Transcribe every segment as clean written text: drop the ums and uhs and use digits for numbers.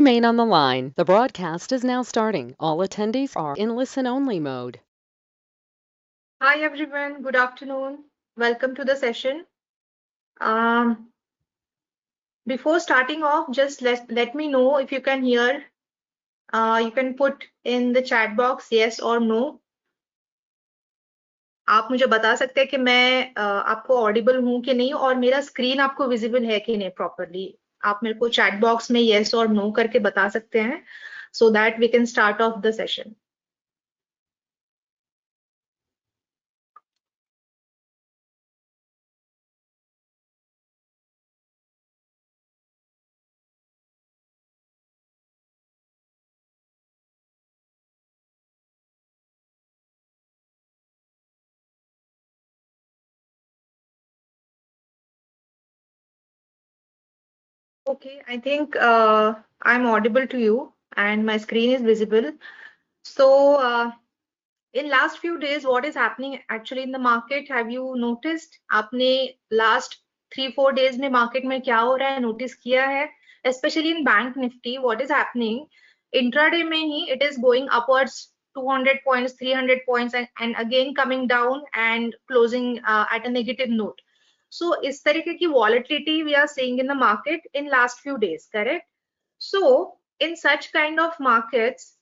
Remain on the line. The broadcast is now starting. All attendees are in listen-only mode. Hi everyone, good afternoon. Welcome to the session. Um, Before starting off, just let me know if you can hear. You can put in the chat box yes or no. आप मुझे बता सकते हैं कि मैं आपको Audible हूं कि नहीं और मेरा स्क्रीन आपको विजिबल है कि नहीं प्रॉपरली. आप मेरे को चैट बॉक्स में yes और no करके बता सकते हैं so that we can start off the session. Okay, I think I'm audible to you and my screen is visible. So in last few days, what is happening actually in the market? Have you noticed? आपने last 3-4 days में market में क्या हो रहा है notice किया है? Especially in Bank Nifty, what is happening? Intraday में ही it is going upwards 200 points, 300 points, and again coming down and closing at a negative note. So इस तरीके की volatility we are seeing in the market in last few days, correct? So in such kind of markets,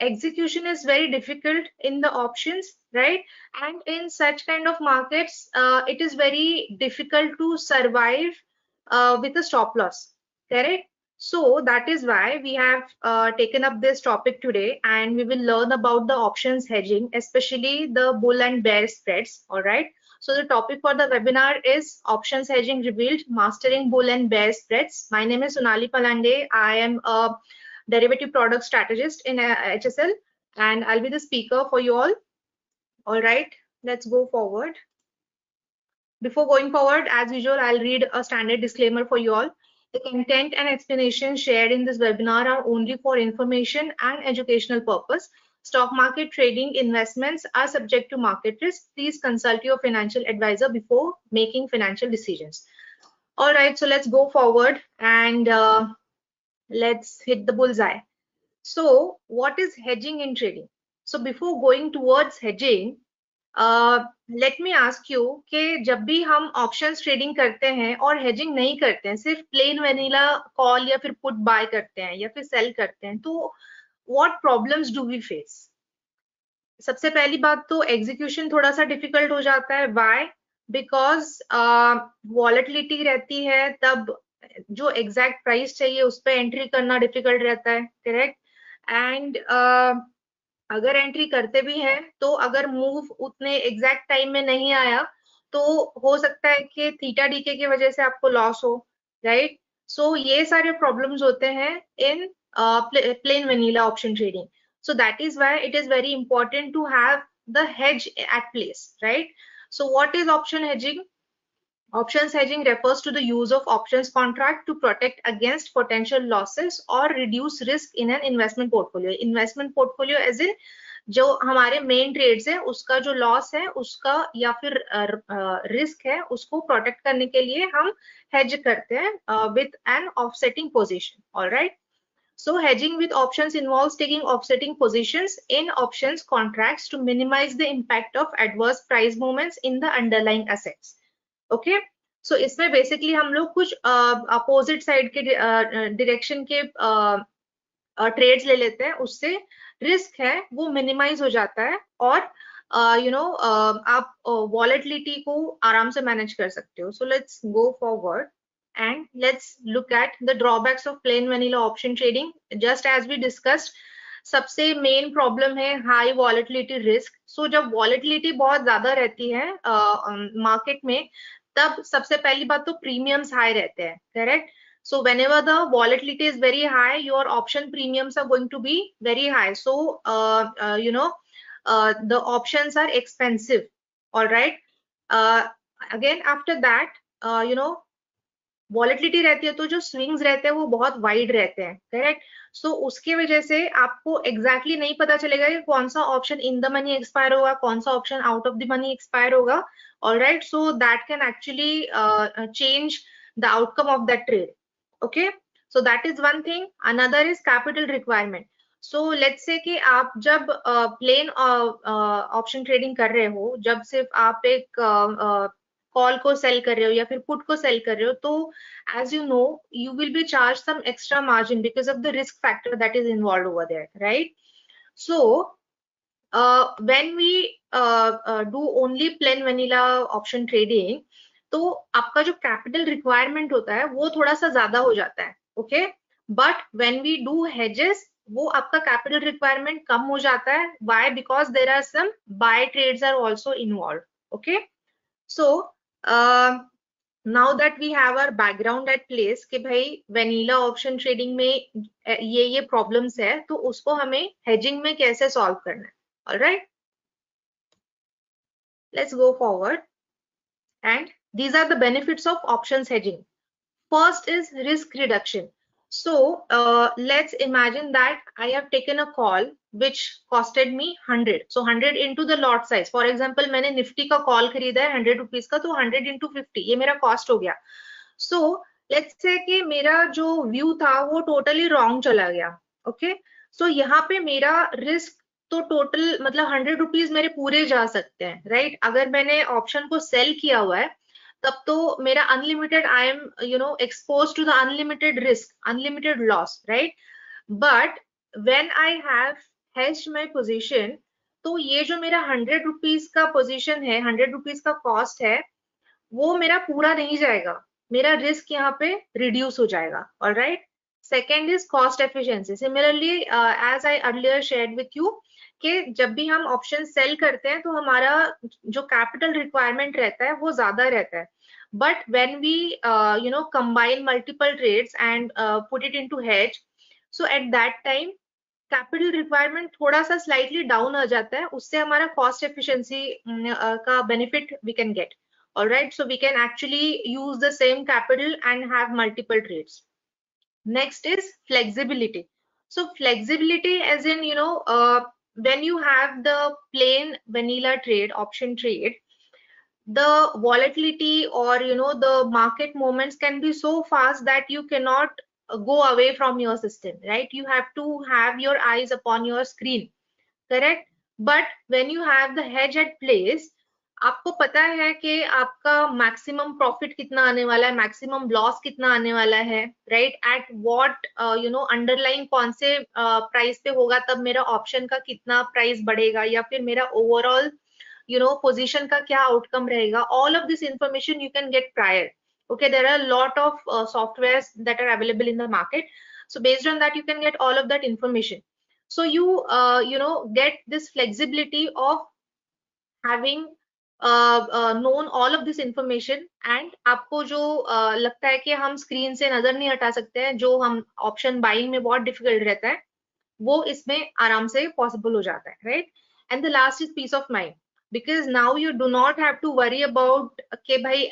execution is very difficult in the options, right? And in such kind of markets, it is very difficult to survive with a stop loss, correct? So that is why we have taken up this topic today, and we will learn about the options hedging, especially the bull and bear spreads, all right? So the topic for the webinar is Options Hedging Revealed, Mastering Bull and Bear Spreads. My name is Sonali Palande. I am a derivative product strategist in HSL, and I'll be the speaker for you all. All right, let's go forward. Before going forward, as usual, I'll read a standard disclaimer for you all. The content and explanation shared in this webinar are only for information and educational purpose. Stock market trading investments are subject to market risk. Please consult your financial advisor before making financial decisions. All right, so let's go forward and let's hit the bullseye. So what is hedging in trading? So before going towards hedging, let me ask you कि जब भी हम options trading करते हैं और hedging नहीं करते हैं, सिर्फ प्लेन वेनिला कॉल या फिर पुट बाय करते हैं या फिर सेल करते हैं, तो what problems do we face? सबसे पहली बात तो एग्जीक्यूशन थोड़ा सा डिफिकल्ट हो जाता है. व्हाई? बिकॉज वॉलेटिलिटी रहती है, तब जो एग्जैक्ट प्राइस चाहिए उस पर एंट्री करना डिफिकल्ट रहता है, करेक्ट? एंड अगर एंट्री करते भी हैं तो अगर मूव उतने एग्जैक्ट टाइम में नहीं आया तो हो सकता है कि थीटा डीके की वजह से आपको लॉस हो, राइट? सो ये सारे प्रॉब्लम्स होते हैं इन plain vanilla option trading. So that is why it is very important to have the hedge at place, right? So what is option hedging? Options hedging refers to the use of options contract to protect against potential losses or reduce risk in an investment portfolio. Investment portfolio as in जो हमारे main trades है उसका जो loss है उसका या फिर risk है उसको प्रोटेक्ट करने के लिए हम हेज करते हैं with an offsetting position. Alright, so hedging with options involves taking offsetting positions in options contracts to minimize the impact of adverse price movements in the underlying assets. Okay, so इसमें basically हम लोग कुछ opposite side के direction के trades ले लेते हैं, उससे रिस्क है वो मिनिमाइज हो जाता है और आप वॉलेटिलिटी को आराम से मैनेज कर सकते हो. So let's go forward and let's look at the drawbacks of plain vanilla option trading. Just as we discussed, सबसे मेन प्रॉब्लम है हाई वॉलेटिलिटी रिस्क. सो जब वॉलेटिलिटी बहुत ज्यादा रहती है मार्केट में, तब सबसे पहली बात तो प्रीमियम्स हाई रहते हैं, correct? So whenever the volatility is very high, your option premiums are going to be very high. So the options are expensive. All right. Again, after that, volatility रहती है तो जो स्विंग्स रहते हैं वो बहुत वाइड रहते हैं, करेक्ट? सो उसकी वजह से आपको एग्जैक्टली नहीं पता चलेगा कि कौन सा option in the money expire होगा, कौन सा option out of the money expire होगा. Alright, so that can actually change the outcome of that trade. Okay, So that is one thing. Another is capital requirement. So let's say कि आप जब plane option trading कर रहे हो, जब सिर्फ आप एक कॉल को सेल कर रहे हो या फिर पुट को सेल कर रहे हो, तो as you know, you will be charged some extra margin because of the risk factor that is involved over there, right? So when we do only plain vanilla option trading, तो आपका जो capital requirement होता है वो थोड़ा सा ज्यादा हो जाता है, okay? But when we do hedges, वो आपका कैपिटल रिक्वायरमेंट कम हो जाता है. Why? Because there are some buy trades are also involve, okay? So now that we have our background at place कि भाई वेनिला ऑप्शन ट्रेडिंग में ये प्रॉब्लम्स है, तो उसको हमें हेजिंग में कैसे सॉल्व करना है. Alright, let's go forward. And these are the benefits of options hedging. First is risk reduction. So let's imagine that I have taken a call which costed me 100. So 100 into the lot size. For example, मैंने Nifty का call खरीदा है 100 rupees का, तो 100 into 50 ये मेरा cost हो गया. So let's say कि मेरा जो व्यू था वो टोटली रॉन्ग चला गया, ओके? सो यहाँ पे मेरा रिस्क तो टोटल मतलब 100 रुपीज मेरे पूरे जा सकते हैं, राइट? अगर मैंने ऑप्शन को सेल किया हुआ है तब तो मेरा unlimited, I am expose to the unlimited risk, unlimited loss, right? But when I have hedged my position, तो ये जो मेरा 100 रुपीज का पोजीशन है, 100 रुपीज का कॉस्ट है, वो मेरा पूरा नहीं जाएगा, मेरा रिस्क यहाँ पे रिड्यूस हो जाएगा. Alright, second is cost efficiency. Similarly as I earlier shared with you कि जब भी हम ऑप्शन सेल करते हैं तो हमारा जो कैपिटल रिक्वायरमेंट रहता है वो ज्यादा रहता है. But when we combine multiple trades and put it into hedge, so at that time capital requirement थोड़ा सा स्लाइटली डाउन आ जाता है, उससे हमारा कॉस्ट एफिशिएंसी का benefit we can get. Alright, so we can actually use the same capital and have multiple trades. Next is flexibility. So flexibility as in, when you have the plain vanilla trade, option trade, the volatility or, the market movements can be so fast that you cannot go away from your system, right? You have to have your eyes upon your screen, correct? But when you have the hedge at place, आपको पता है कि आपका maximum profit कितना आने वाला है, maximum loss कितना आने वाला है, राइट? एट व्हाट अंडरलाइन कौन से प्राइस पे होगा तब मेरा ऑप्शन का कितना प्राइस बढ़ेगा, या फिर मेरा ओवरऑल पोजीशन का क्या आउटकम रहेगा. All of this information you can get prior. Okay, there are a lot of softwares that are available in the market. So based on that, you can get all of that information. So you get this flexibility of having known all of this information. And आपको जो लगता है कि हम screen से नजर नहीं हटा सकते हैं, जो हम ऑप्शन बाइंग में बहुत डिफिकल्ट रहता है, वो इसमें आराम से पॉसिबल हो जाता है, right? And the last is peace of mind, because now you do not have to worry about कि भाई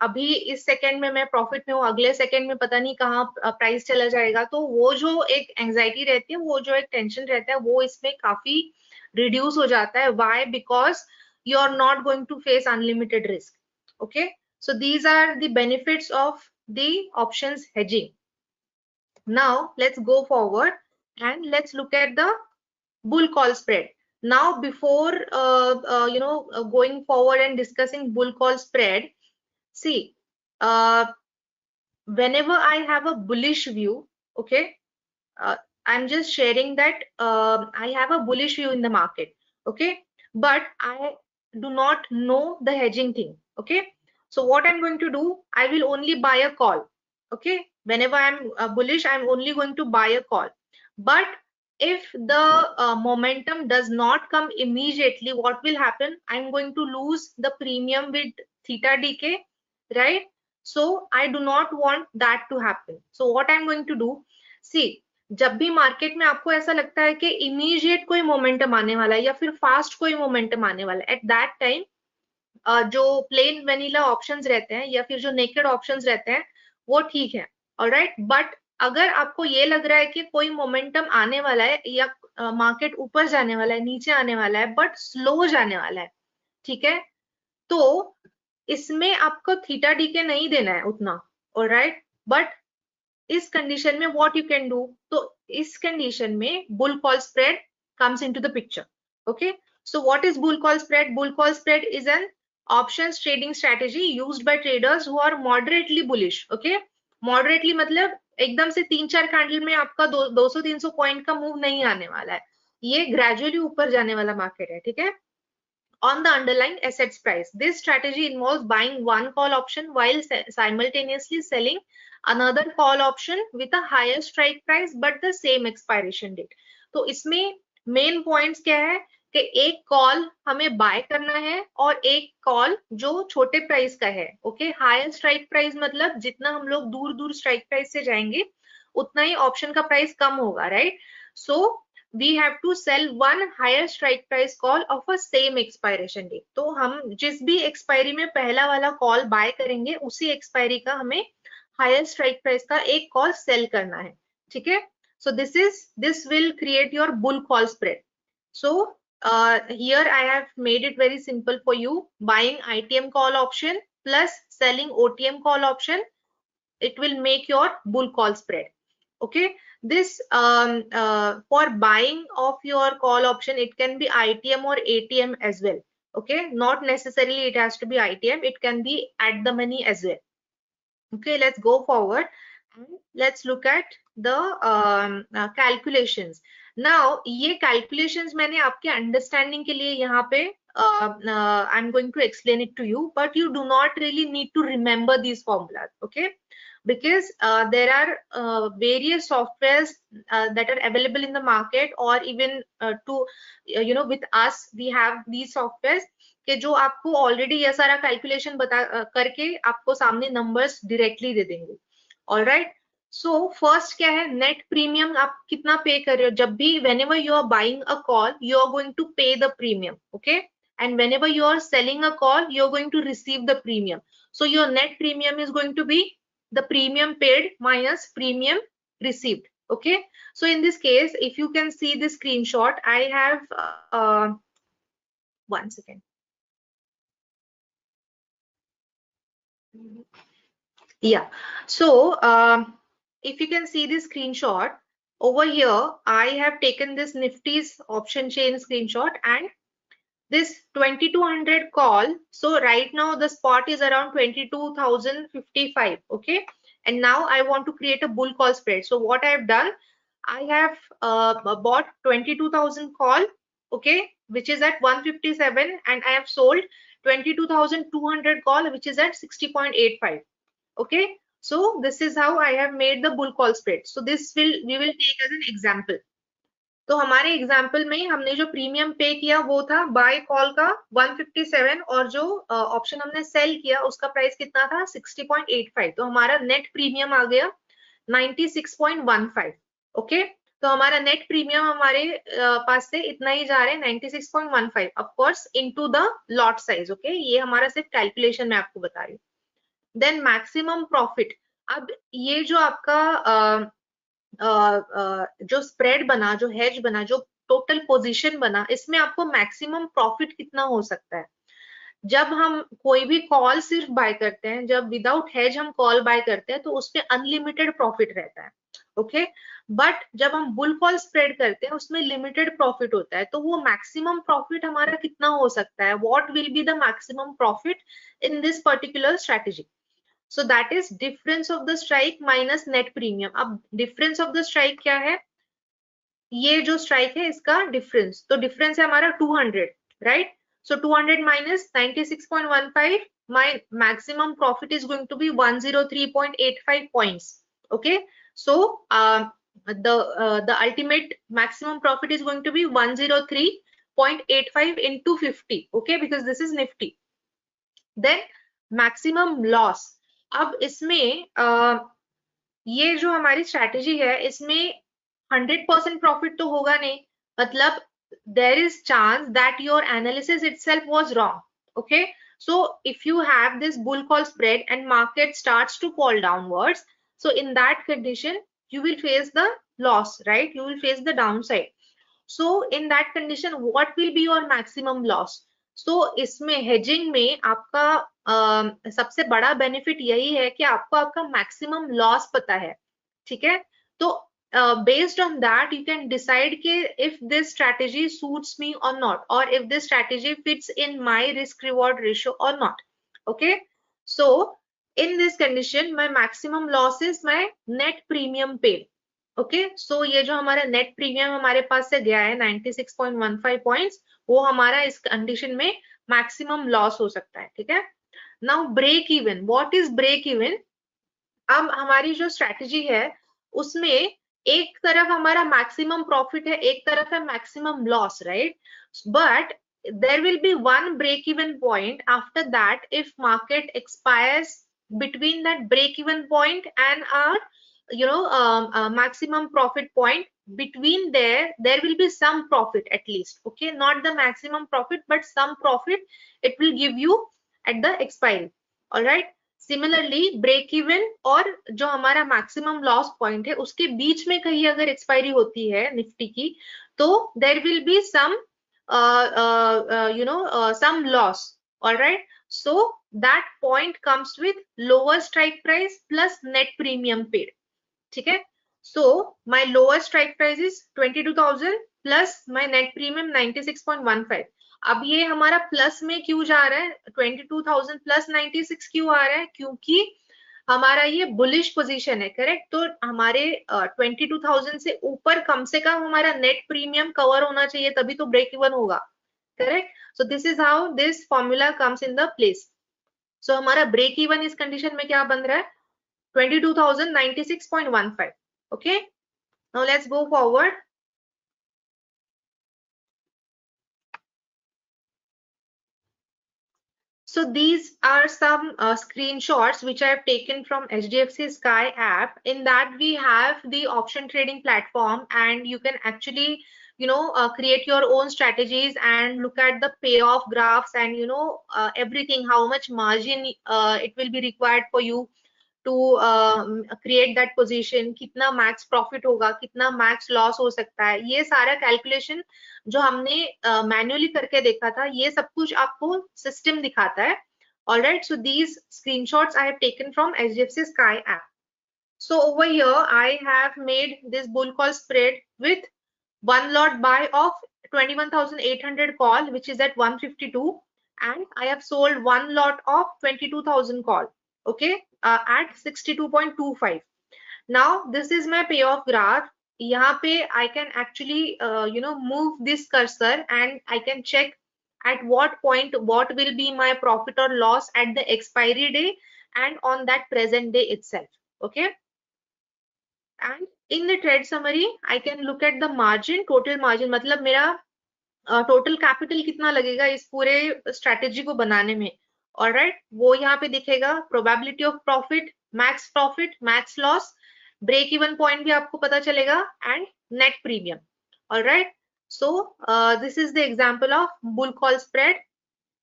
अभी इस सेकंड में मैं प्रॉफिट में हूँ, अगले सेकंड में पता नहीं कहाँ प्राइस चला जाएगा. तो वो जो एक एंजाइटी रहती है, वो जो एक टेंशन रहता है, वो इसमें काफी रिड्यूस हो जाता है. Why? Because you are not going to face unlimited risk. Okay, so these are the benefits of the options hedging. Now let's go forward and let's look at the bull call spread. Now before going forward and discussing bull call spread, see, whenever I have a bullish view, okay, I'm just sharing that I have a bullish view in the market, okay, but I do not know the hedging thing. Okay, so what I'm going to do, I will only buy a call. Okay, whenever I'm bullish, I'm only going to buy a call. But if the momentum does not come immediately, what will happen? I'm going to lose the premium with theta decay, right? So I do not want that to happen. So what I'm going to do, see, जब भी market में आपको ऐसा लगता है कि immediate कोई momentum आने वाला है या फिर फास्ट कोई मोमेंटम आने वाला है, एट दैट टाइम जो प्लेन वेनिला ऑप्शंस रहते हैं या फिर जो नेकेड ऑप्शंस रहते हैं वो ठीक है, ऑलराइट. बट अगर आपको ये लग रहा है कि कोई मोमेंटम आने वाला है या मार्केट ऊपर जाने वाला है, नीचे आने वाला है, बट स्लो जाने वाला है, ठीक है, तो इसमें आपको थीटा डी के नहीं देना है उतना, ऑलराइट. बट इस कंडीशन में व्हाट यू कैन डू, तो इस कंडीशन में bull call spread comes into the picture. Okay, so what is bull call spread? Bull call spread is an options trading strategy used by traders who are moderately bullish. Okay, moderately मतलब एकदम से 3-4 candle में आपका 200-300 point का move नहीं आने वाला है, ये ग्रेजुअली ऊपर जाने वाला मार्केट है, ठीक है, on the underlying assets price. This strategy involves buying one call option while simultaneously selling another call option with a higher strike price but the same expiration date. तो इसमें मेन पॉइंट्स क्या है कि एक call हमें bye करना है और एक कॉल जो छोटे प्राइस का है. ओके, हायर स्ट्राइक प्राइस मतलब जितना हम लोग दूर दूर स्ट्राइक प्राइस से जाएंगे उतना ही ऑप्शन का प्राइस कम होगा, right. So we have to sell one higher strike price call of a same expiration date. तो हम जिस भी एक्सपायरी में पहला वाला कॉल बाय करेंगे उसी एक्सपायरी का हमें हायर स्ट्राइक प्राइस का एक कॉल सेल करना है, ठीक है. So this will create your bull call spread. So here I have made it very simple for you. Buying ITM call option plus selling OTM call option, it will make your bull call spread. Okay, this for buying of your call option, it can be ITM or ATM as well. Okay, not necessarily it has to be ITM, it can be at the money as well. Okay, let's go forward and let's look at the calculations. Now ये calculations मैंने आपके understanding के लिए यहाँ पे I'm going to explain it to you, but you do not really need to remember these formulas. Okay, because there are various softwares that are available in the market, or even to with us we have these softwares कि जो आपको already ये सारा calculation बता करके आपको सामने numbers directly दे देंगे. ऑलराइट, सो फर्स्ट क्या है, नेट प्रीमियम आप कितना पे कर रहे हो. जब भी whenever you are buying a call you are going to pay the premium. Okay, and whenever you are selling a call you are going to receive the premium. So your net premium is going to be the premium paid minus premium received. Okay, so in this case if you can see the screenshot I have one second. Yeah, so if you can see the screenshot over here, I have taken this Nifty's option chain screenshot and this 2200 call. So right now the spot is around 22,055. Okay, and now I want to create a bull call spread. So what I have done, I have bought 22,000 call, okay, which is at 157, and I have sold 22,200 call, which is at 60.85. Okay, so this is how I have made the bull call spread. So this we will take as an example. तो हमारे example में हमने जो premium पे किया वो था bye call का 157 और जो ऑप्शन हमने सेल किया उसका प्राइस कितना था 60.85. तो हमारा नेट प्रीमियम आ गया 96.15. ओके, तो हमारा नेट प्रीमियम हमारे पास से इतना ही जा रहा है 96.15 of course into the lot size. Okay, ये हमारा सिर्फ कैलकुलेशन में आपको बता रही हूँ. देन मैक्सिमम प्रॉफिट, अब ये जो आपका जो स्प्रेड बना, जो हेज बना, जो टोटल पोजीशन बना, इसमें आपको मैक्सिमम प्रॉफिट कितना हो सकता है. जब हम कोई भी कॉल सिर्फ बाय करते हैं, जब विदाउट हेज हम कॉल बाय करते हैं तो उसमें अनलिमिटेड प्रॉफिट रहता है. ओके, बट जब हम बुल कॉल स्प्रेड करते हैं उसमें लिमिटेड प्रॉफिट होता है. तो वो मैक्सिमम प्रॉफिट हमारा कितना हो सकता है, what will be the maximum profit in this particular strategy. So that is difference of the strike minus net premium. अब difference of the strike क्या है, ये जो strike है इसका difference, तो difference है हमारा 200, right? So 200 minus 96.15, my maximum profit is going to be 103.85 points. Okay, so the ultimate maximum profit is going to be 103.85 into 50. Okay, because this is Nifty. Then maximum loss. अब इसमें ये जो हमारी strategy है इसमें 100% profit तो होगा नहीं, मतलब there is chance that your analysis itself was wrong. Okay, so if you have this bull call spread and market starts to fall downwards, so in that condition you will face the loss, right? You will face the downside. So in that condition what will be your maximum loss? So इसमें hedging में आपका सबसे बड़ा benefit यही है कि आपको आपका मैक्सिमम लॉस पता है. ठीक है, तो based on that you can decide कि if this strategy suits me or not, or if this strategy fits in my risk reward ratio or not. Okay, so in this condition my maximum loss is my net premium paid. Okay, so ये जो हमारा net premium हमारे पास से गया है 96.15 points, वो हमारा इस कंडीशन में मैक्सिमम लॉस हो सकता है. ठीक है, now break even. What is break even? अब हमारी जो स्ट्रेटजी है उसमें एक तरफ हमारा मैक्सिमम प्रॉफिट है, एक तरफ है maximum loss, right? But there will be one break even point. After that, if market expires between that break even point and our maximum profit point, between there will be some profit at least. Okay, not the maximum profit but some profit it will give you at the expiry. All right, similarly break even और जो हमारा maximum loss point है उसके बीच में कहीं अगर expiry होती है निफ्टी की, तो there will be some some loss. All right, so that point comes with lower strike price plus net premium paid. ठीक है, so my lower strike price is 22,000 plus my net premium 96.15. अब ये हमारा plus में क्यों जा रहा है? 22,000 प्लस 96 क्यों आ रहा है? क्योंकि हमारा ये बुलिश पोजीशन है, करेक्ट? तो हमारे 22,000 से ऊपर कम से कम हमारा नेट प्रीमियम कवर होना चाहिए, तभी तो ब्रेक इवन होगा, correct? So this is how this formula comes in the place. So हमारा ब्रेक इवन इस कंडीशन में क्या बन रहा है? 22,096.15. Okay, now let's go forward. So these are some screenshots which I have taken from HDFC Sky app. In that we have the option trading platform, and you can actually create your own strategies and look at the payoff graphs and everything, how much margin it will be required for you to create that position, कितना max profit होगा, कितना max loss हो सकता है, ये सारा calculation जो हमने मैन्युअली करके देखा था, ये सब कुछ आपको सिस्टम दिखाता है. All right, so these screenshots I have taken from HDFC Sky app. So over here I have made this bull call spread with one lot buy of 21,800 call, which is at 152, and I have sold one lot of 22,000 call. Okay, at 62.25. Now this is my payoff graph. यहाँ पे I can actually move this cursor and I can check at what point what will be my profit or loss at the expiry day and on that present day itself. Okay, and in the trade summary I can look at the margin, total margin, मतलब मेरा total capital कितना लगेगा इस पूरे strategy को बनाने में. Alright, वो यहाँ पे दिखेगा. Probability of profit, max loss, break even point भी आपको पता चलेगा, and net premium. Alright, so this is the example of bull call spread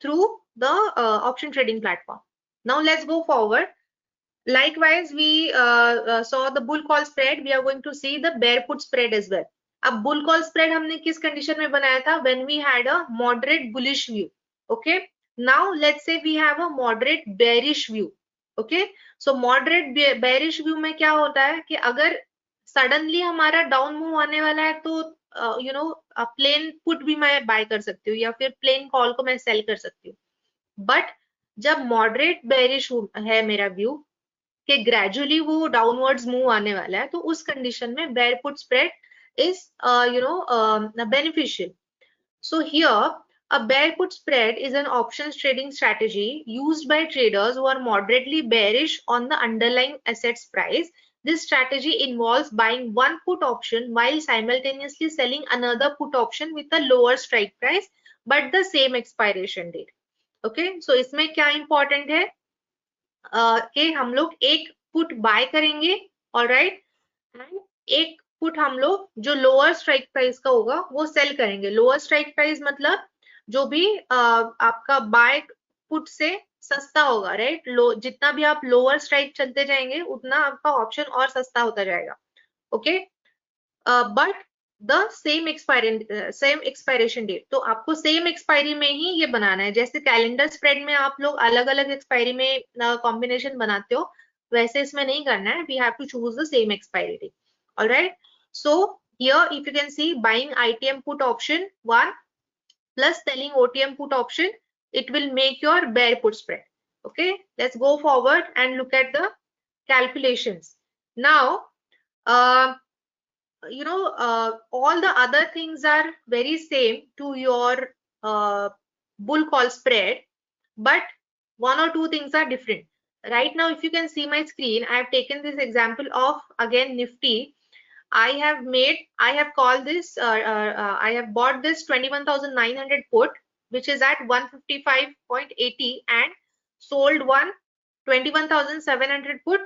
through the option trading platform. Now let's go forward. Likewise, we saw the bull call spread. We are going to see the bear put spread as well. अब bull call spread हमने किस condition में बनाया था? When we had a moderate bullish view. Okay, now let's say we have a moderate bearish view. Okay, so moderate bearish view में क्या होता है कि अगर सडनली हमारा डाउन मूव आने वाला है तो प्लेन पुट भी मैं बाय कर सकती हूँ या फिर प्लेन कॉल को मैं सेल कर सकती हूँ. बट जब मॉडरेट बेरिश है मेरा व्यू कि ग्रेजुअली वो डाउनवर्ड्स मूव आने वाला है, तो उस कंडीशन में bear put spread is beneficial. So here a bear put spread is an options trading strategy used by traders who are moderately bearish on the underlying assets price. This strategy involves buying one put option while simultaneously selling another put option with a lower strike price but the same expiration date. Okay, so इसमें क्या important है कि हम लोग एक put buy करेंगे, alright, and एक put हम लोग जो लोअर स्ट्राइक प्राइस का होगा वो सेल करेंगे. लोअर स्ट्राइक प्राइस मतलब जो भी आपका बाय पुट से सस्ता होगा, राइट? जितना भी आप लोअर स्ट्राइक चलते जाएंगे उतना आपका ऑप्शन और सस्ता होता जाएगा. Okay, but the same expiration date, तो आपको सेम एक्सपायरी में ही ये बनाना है. जैसे कैलेंडर स्प्रेड में आप लोग अलग अलग एक्सपायरी में कॉम्बिनेशन बनाते हो, वैसे इसमें नहीं करना है. We have to choose the same expiry date. All right. So here, if you can see, buying ITM put option 1 plus selling OTM put option, it will make your bear put spread. Okay, let's go forward and look at the calculations. Now, uh, all the other things are very same to your bull call spread, but one or two things are different. Right now, if you can see my screen, I have taken this example of again Nifty. I have called this, I have bought this 21,900 put, which is at 155.80, and sold one 21,700 put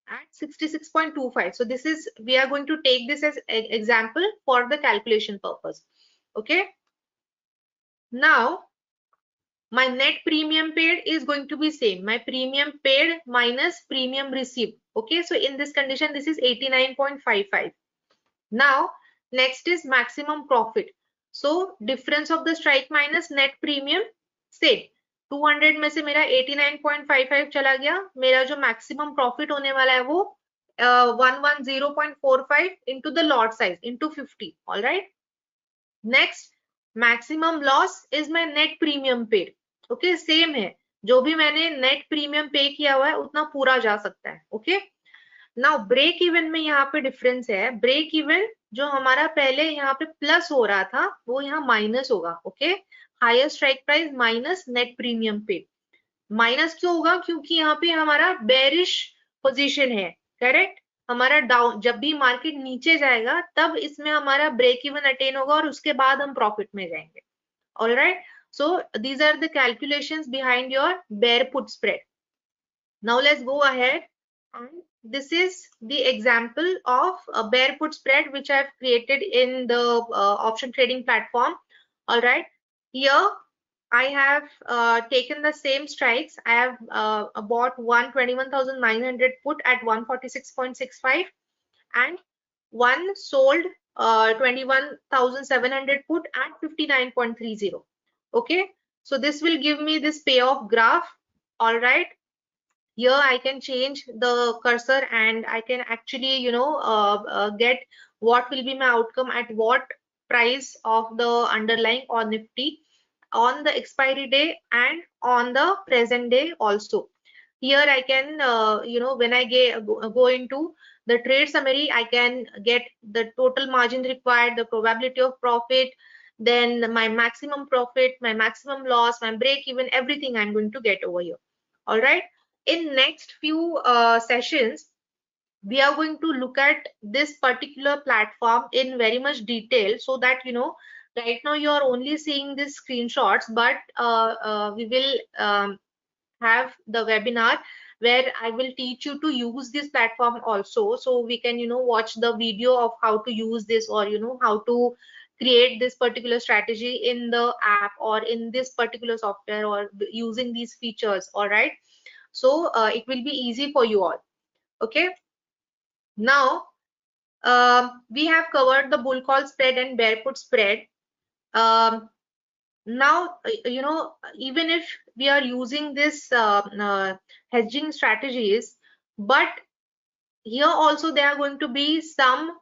at 66.25. So this is, we are going to take this as an example for the calculation purpose. Okay. Now, my net premium paid is going to be same. My premium paid minus premium received. Okay. So in this condition, this is 89.55. Now, next is maximum profit. So difference of the strike minus net premium, say 200 में से मेरा 89.55 चला गया. मेरा जो maximum profit होने वाला है वो 110.45 into the lot size into 50. All right. Next, maximum loss is my net premium paid. Okay, same है. जो भी मैंने net premium pay किया हुआ है उतना पूरा जा सकता है. Okay. नाउ ब्रेक इवन में यहाँ पे डिफरेंस है. ब्रेक इवन जो हमारा पहले यहाँ पे प्लस हो रहा था वो यहाँ माइनस होगा. Okay, higher strike price minus net premium पे. माइनस क्यों होगा? क्योंकि यहाँ पे हमारा बेरिश पोजीशन है. करेक्ट. हमारा डाउन, जब भी मार्केट नीचे जाएगा तब इसमें हमारा ब्रेक इवन अटेन होगा और उसके बाद हम प्रॉफिट में जाएंगे. Alright. So these are the calculations behind your bear put spread. Now let's go ahead. And this is the example of a bear put spread which I've created in the option trading platform. All right. Here I have taken the same strikes. I have bought 121,900 put at 146.65 and one sold 21,700 put at 59.30. Okay. So this will give me this payoff graph. All right. Here I can change the cursor and I can actually get what will be my outcome at what price of the underlying or Nifty on the expiry day and on the present day also. Here I can when I go into the trade summary, I can get the total margin required, the probability of profit, then my maximum profit, my maximum loss, my break even, everything I'm going to get over here. All right. In next few sessions, we are going to look at this particular platform in very much detail, so that right now you are only seeing these screenshots, but we will have the webinar where I will teach you to use this platform also, so we can watch the video of how to use this, or how to create this particular strategy in the app or in this particular software, or using these features. All right. So it will be easy for you all. Okay. Now we have covered the bull call spread and bear put spread. Now even if we are using this hedging strategies, but here also there are going to be some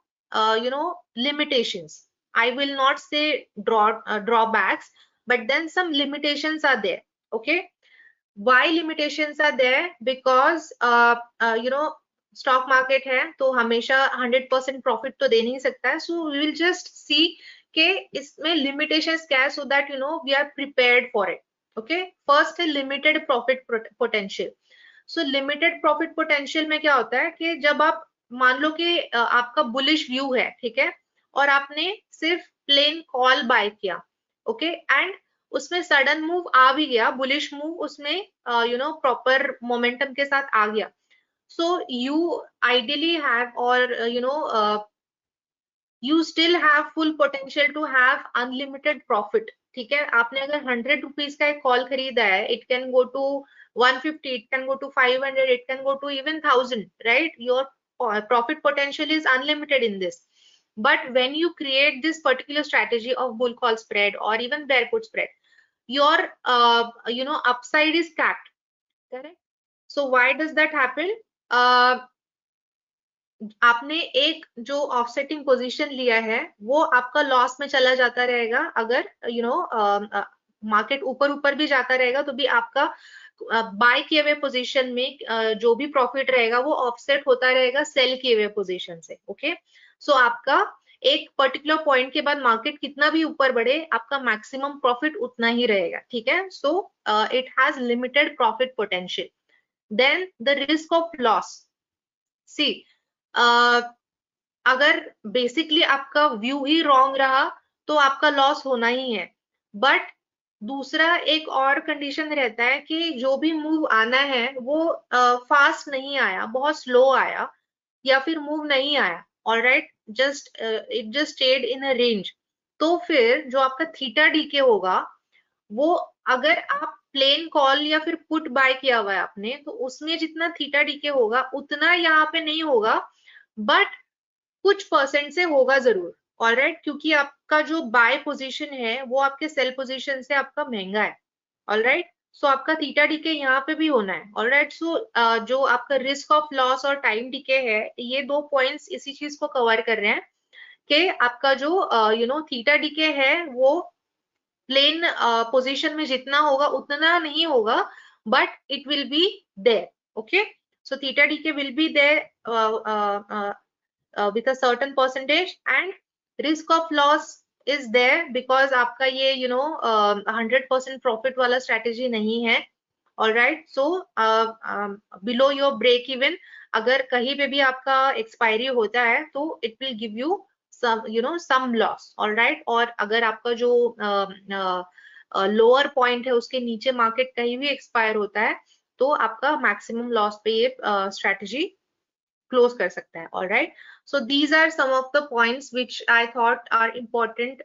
limitations. I will not say drawbacks, but then some limitations are there. Okay. Why limitations are there? Because stock market है तो हमेशा 100% profit तो दे नहीं सकता है. So we will just see कि इसमें limitations क्या है, so that we are prepared for it. Okay. First है limited profit potential. So limited profit potential में क्या होता है कि जब आप मान लो कि आपका bullish view है, ठीक है, और आपने सिर्फ plain call buy किया. ओके. एंड उसमें सडन मूव आ भी गया, बुलिश मूव उसमें प्रॉपर मोमेंटम के साथ आ गया. सो यू आइडियली हैव, और you still have full potential to have unlimited profit. ठीक है. आपने अगर 100 रुपीज का एक कॉल खरीदा है, it can go to 150, it can go to 500, it can go to even 1000, right? Your profit potential is unlimited in this. But when you create this particular strategy of bull call spread or even bear put spread, your upside is capped. Correct. So why does that happen? आपने एक जो offsetting position लिया है वो आपका loss में चला जाता रहेगा, अगर मार्केट ऊपर ऊपर भी जाता रहेगा तो भी आपका बाय किए हुए पोजीशन में जो भी प्रॉफिट रहेगा वो ऑफसेट होता रहेगा सेल किए हुए पोजीशन से। ओके, सो आपका एक पर्टिकुलर पॉइंट के बाद मार्केट कितना भी ऊपर बढ़े आपका मैक्सिमम प्रॉफिट उतना ही रहेगा। ठीक है, so it has limited profit potential. Then the risk of loss, see अगर बेसिकली आपका व्यू ही रॉन्ग रहा तो आपका लॉस होना ही है। बट दूसरा एक और कंडीशन रहता है कि जो भी मूव आना है वो फास्ट नहीं आया, बहुत स्लो आया, या फिर मूव नहीं आया, alright, just it just stayed in a range. तो फिर जो आपका थीटा डीके होगा वो, अगर आप प्लेन कॉल या फिर पुट बाय किया हुआ है आपने, तो उसमें जितना थीटा डीके होगा उतना यहाँ पे नहीं होगा, बट कुछ परसेंट से होगा जरूर। ऑलराइट, क्योंकि आपका जो बाय पोजीशन है वो आपके सेल पोजीशन से आपका महंगा है। ऑलराइट, सो आपका थीटा डीके यहाँ पे भी होना है। ऑलराइट, सो जो आपका रिस्क ऑफ लॉस और टाइम डीके है, ये दो पॉइंट्स इसी चीज को कवर कर रहे हैं कि आपका जो थीटा डीके है वो प्लेन पोजीशन में जितना होगा उतना नहीं होगा, but it will be there. Okay, so theta decay will be there with a certain percentage, and risk of loss is there because आपका ये 100% profit वाला strategy नहीं है। all right, so below your break even अगर कहीं पे भी आपका expiry होता है तो it will give you some loss। all right, और अगर आपका जो lower point है उसके नीचे market कहीं भी expire होता है तो आपका maximum loss पे ये strategy close कर सकता है। all right, so these are some of the points which I thought are important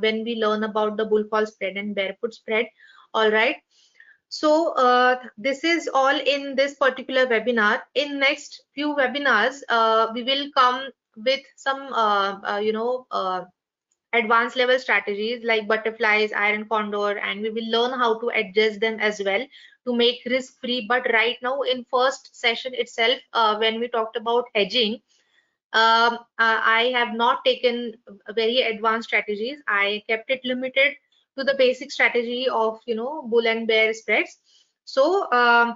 when we learn about the bull call spread and bear put spread। all right, so this is all in this particular webinar. In next few webinars we will come with some advanced level strategies like butterflies, iron condor, and we will learn how to adjust them as well to make risk free. But right now in first session itself, when we talked about hedging, I have not taken very advanced strategies. I kept it limited to the basic strategy of bull and bear spreads. So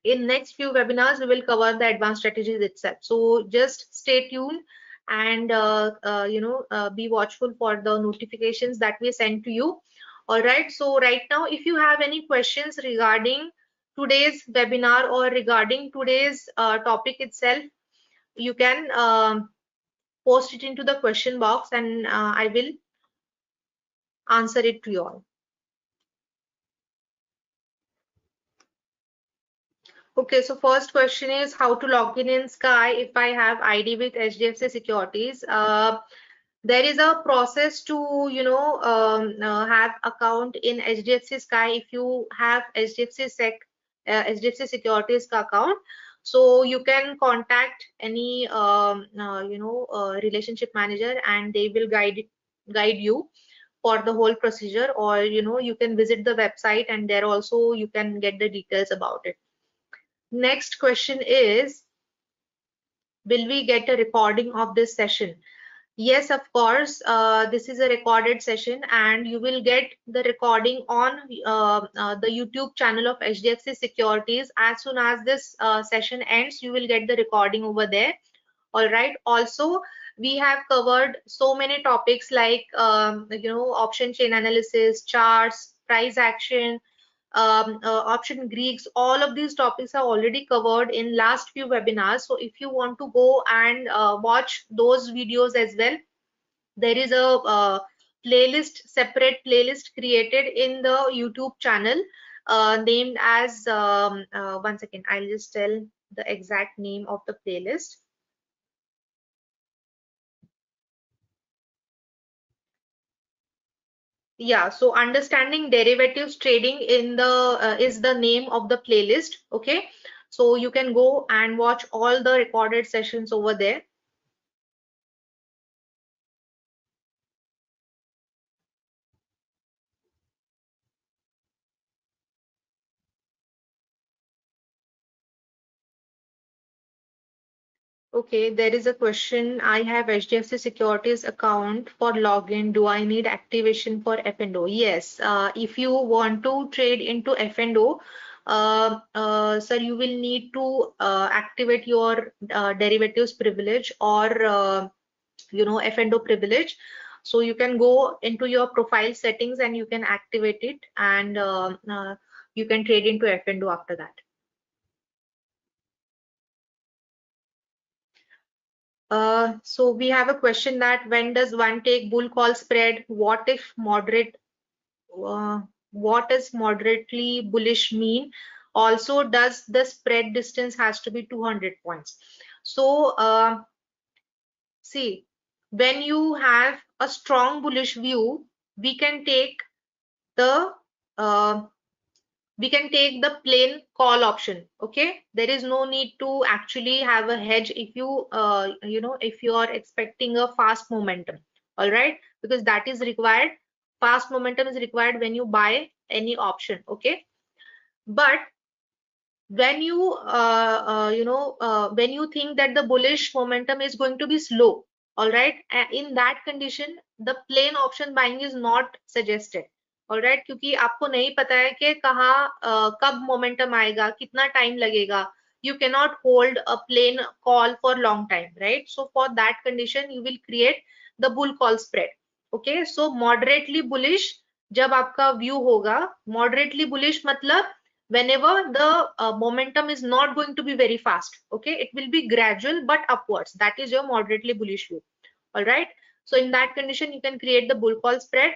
in next few webinars we will cover the advanced strategies itself, so just stay tuned and be watchful for the notifications that we send to you। all right, so right now if you have any questions regarding today's webinar or regarding today's topic itself, you can post it into the question box and I will answer it to you all। Okay, so first question is how to log in Sky if I have ID with HDFC Securities. There is a process to have account in HDFC Sky if you have HDFC Securities ka account. So you can contact any relationship manager and they will guide you for the whole procedure, or you can visit the website and there also you can get the details about it। Next question is, will we get a recording of this session? Yes, of course. This is a recorded session and you will get the recording on the YouTube channel of HDFC Securities. As soon as this session ends, you will get the recording over there. All right. Also, we have covered so many topics like option chain analysis, charts, price action, option Greeks. All of these topics are already covered in last few webinars. So if you want to go and watch those videos as well, there is a separate playlist created in the YouTube channel named as one second, I'll just tell the exact name of the playlist. Yeah, so understanding derivatives trading in the is the name of the playlist. Okay, so you can go and watch all the recorded sessions over there. Okay, there is a question. I have HDFC Securities account for login. Do I need activation for F&O? Yes. If you want to trade into F&O, sir, you will need to activate your derivatives privilege or F&O privilege. So you can go into your profile settings and you can activate it, and you can trade into F&O after that. So we have a question that when does one take bull call spread? Uh, what does moderately bullish mean? Also, does the spread distance has to be 200 points? So, see, when you have a strong bullish view, we can take the uh, we can take the plain call option. Okay, there is no need to actually have a hedge if if you are expecting a fast momentum. All right, because that is required. Fast momentum is required when you buy any option. Okay, but when when you think that the bullish momentum is going to be slow, all right, in that condition the plain option buying is not suggested. all right, क्योंकि आपको नहीं पता है कि कब momentum आएगा, कितना time लगेगा. You cannot hold a plain call for long time, right? So for that condition you will create the bull call spread. Okay, so moderately bullish जब आपका view होगा, moderately bullish मतलब whenever the momentum is not going to be very fast. Okay, it will be gradual but upwards. That is your moderately bullish view. All right, so in that condition you can create the bull call spread,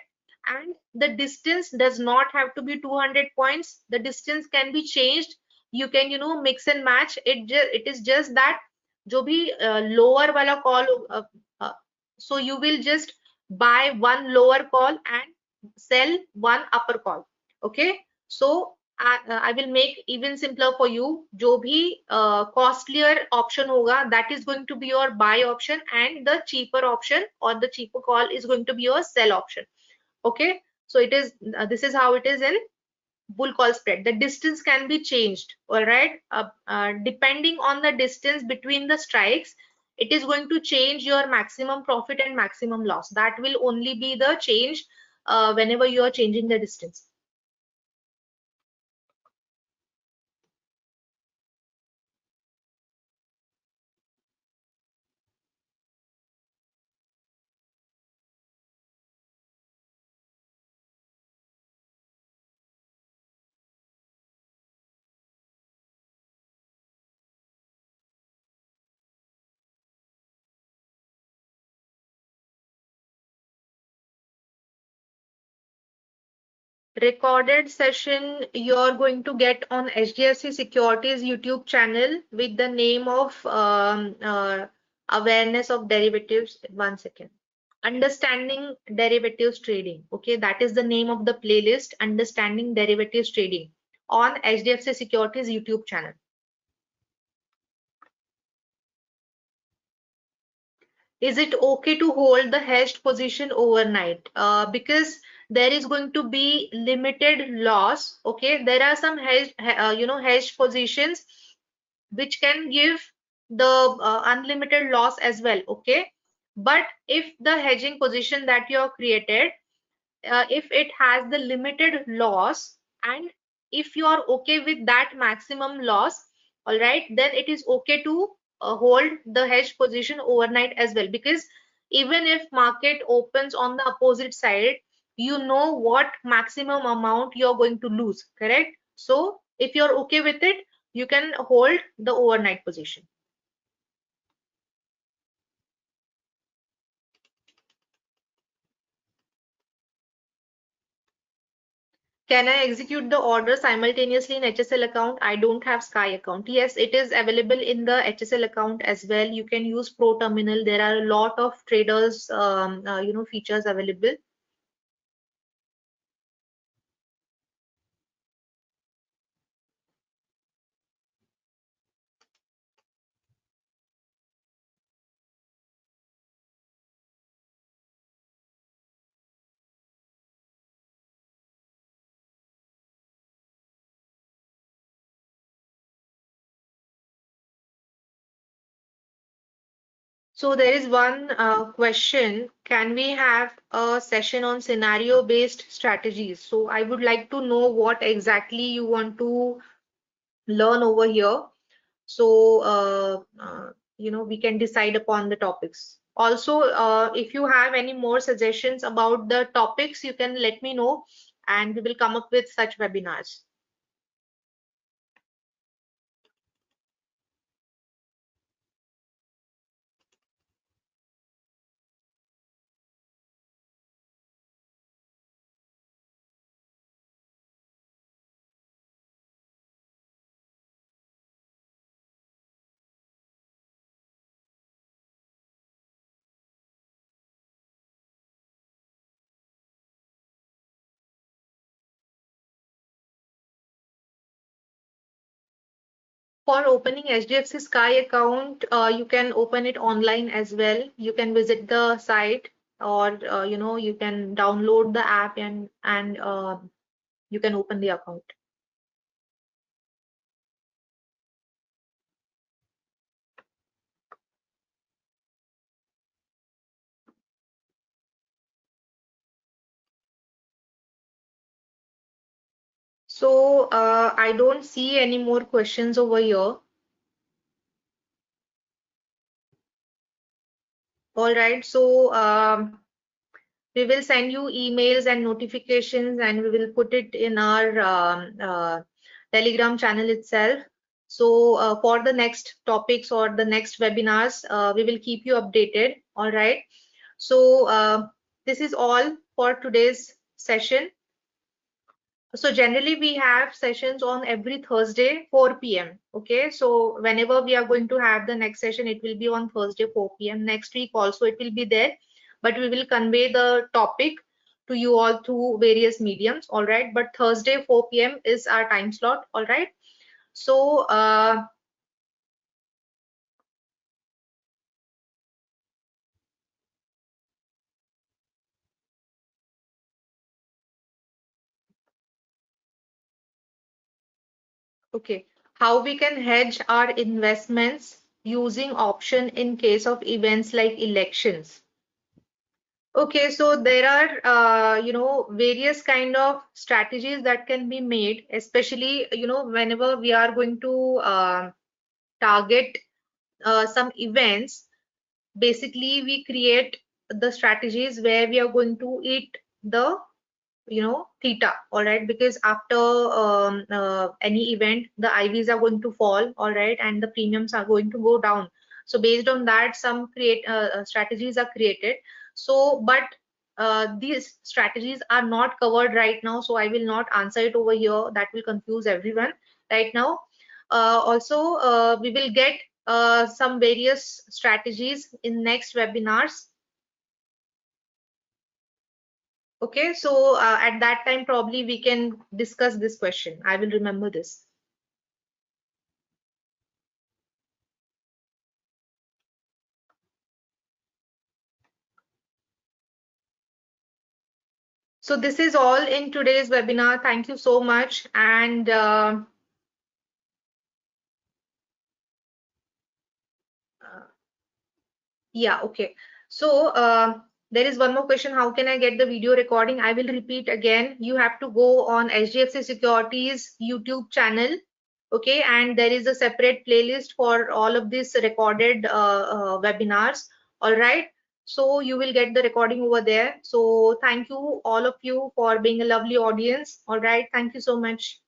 and the distance does not have to be 200 points. The distance can be changed. You can mix and match it. It is just that जो भी lower वाला call, uh, so you will just buy one lower call and sell one upper call. Okay, so I will make even simpler for you. जो भी costlier option होगा, that is going to be your buy option, and the cheaper option or the cheaper call is going to be your sell option. Okay, so it is this is how it is in bull call spread. The distance can be changed. All right, depending on the distance between the strikes, it is going to change your maximum profit and maximum loss. That will only be the change whenever you are changing the distance. Recorded session you're going to get on HDFC Securities YouTube channel with the name of awareness of derivatives. One second. Understanding derivatives trading. Okay, that is the name of the playlist, Understanding Derivatives Trading, on HDFC Securities YouTube channel. Is it okay to hold the hedged position overnight? Because there is going to be limited loss. Okay, there are some hedged positions which can give the unlimited loss as well. Okay, but if the hedging position that you have created, if it has the limited loss, and if you are okay with that maximum loss, all right, then it is okay to hold the hedge position overnight as well, because even if market opens on the opposite side, you know what maximum amount you're going to lose, correct? So if you're okay with it, you can hold the overnight position. Can I execute the order simultaneously in HSL account? I don't have Sky account. Yes, it is available in the HSL account as well. You can use Pro Terminal. There are a lot of traders, features available. So there is one question. Can we have a session on scenario-based strategies? So I would like to know what exactly you want to learn over here. So we can decide upon the topics. Also, if you have any more suggestions about the topics, you can let me know, and we will come up with such webinars. For opening HDFC Sky account, you can open it online as well. You can visit the site, or you can download the app, and you can open the account. So I don't see any more questions over here. All right. So we will send you emails and notifications, and we will put it in our Telegram channel itself. So for the next topics or the next webinars, we will keep you updated. All right. So this is all for today's session. So generally we have sessions on every Thursday 4 p.m. Okay, so whenever we are going to have the next session, it will be on Thursday 4 p.m. Next week also it will be there, but we will convey the topic to you all through various mediums. All right, but Thursday 4 p.m. is our time slot. All right, so okay, how we can hedge our investments using option in case of events like elections. Okay, so there are, various kind of strategies that can be made, especially, whenever we are going to target some events. Basically, we create the strategies where we are going to eat the theta, all right, because after any event the IVs are going to fall, all right, and the premiums are going to go down. So based on that, some create strategies are created. So but these strategies are not covered right now, so I will not answer it over here. That will confuse everyone right now. Also we will get some various strategies in next webinars. Okay, so at that time, probably we can discuss this question. I will remember this. So this is all in today's webinar. Thank you so much. And yeah, okay. So there is one more question. How can I get the video recording? I will repeat again. You have to go on HDFC Securities YouTube channel. Okay, and there is a separate playlist for all of these recorded webinars. All right. So you will get the recording over there. So thank you all of you for being a lovely audience. All right. Thank you so much.